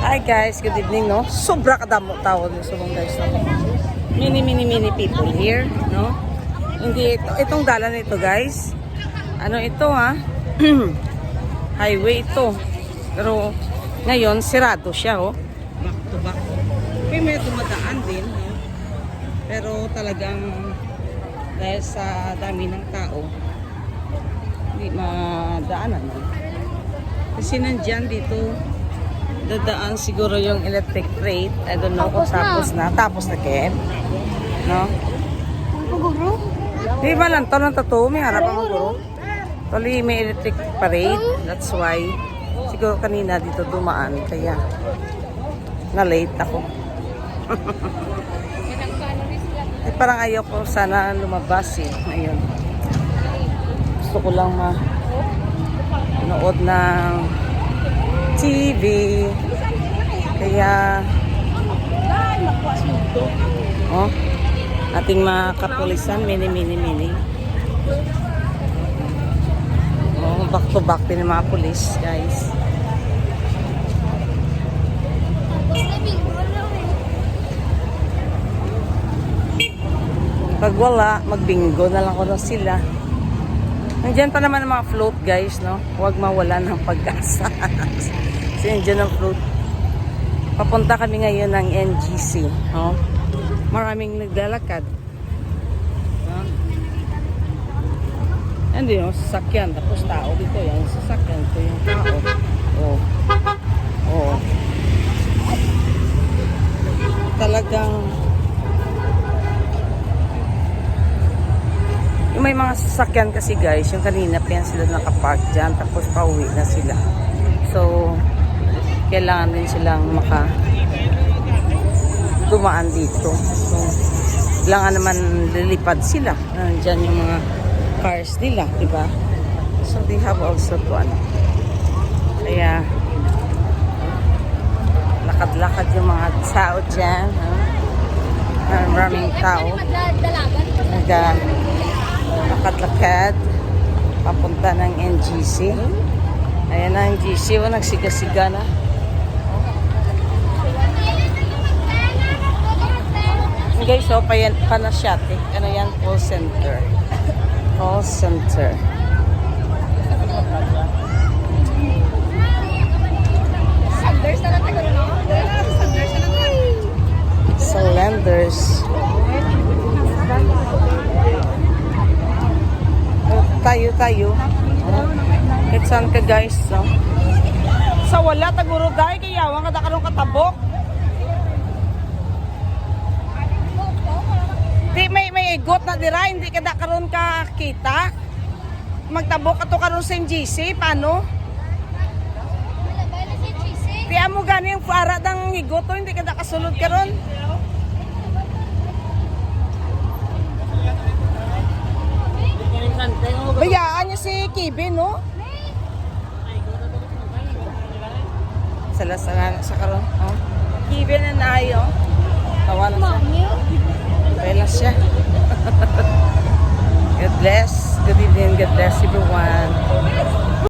Hi guys, good evening, no? Sobra kadamo tao din sa mga guys, no? Mini people here, no? Hindi itong dalan nito, guys. Ano ito, ha? Highway ito. Pero ngayon sirado siya, oh. Back to back. May dumadaan din, no? Pero talagang dahil sa dami ng tao, hindi madaanan. Kasi nandyan dito dadaan siguro yung electric freight. I don't know kung tapos na. Tapos na, Ken. No? Di ba lang to ng totoo? May harap ang guro. Tuloy may electric parade. That's why. Siguro kanina dito dumaan. Kaya na-late ako. Parang ayoko sana lumabas eh. Ngayon. Gusto ko lang manood ng TV. Kaya ating mga kapulisan mini back to back din ng mga pulis, guys. Pag wala, magbingo na lang ko na sila. Nandiyan pa naman ang mga float, guys, no? Huwag mawala ng pag-asa. Kasi nandiyan ang float. Papunta kami ngayon ng NGC, no? Maraming naglalakad. No? Yan din yung sasakyan. Tapos tao dito. Yan yung sasakyan. Ito yung tao. Oh. Talagang yung may mga sasakyan kasi, guys, yung kanina pa yan sila nakapark dyan, tapos pauwi na sila. So, kailangan din silang dumaan dito. So, kailangan naman lilipad sila. Nandyan yung mga cars nila, diba? So, they have also to kaya, lakad-lakad yung mga tao dyan. Maraming tao. Lakad-lakad papunta ng NGC. Ayan na NGC, nagsiga-siga na. Guys, so Panasyate. Ano yan? Call center. Call center. Salenders. Tayo. Kitsan ka, guys, no? Sa wala taguro dahil kaya wang kada karong katabok. Di may igot na dira, hindi kada karon ka kita. Magtabok ato karon sa NGC, paano? Di amo gani yung para dang igot to, hindi kada kasulod karon. Bayaan niya si Kevin, no? Sa karon, oh. Kevin na ayo. Tawa lang siya. Bela siya. God bless. Good evening. God bless everyone.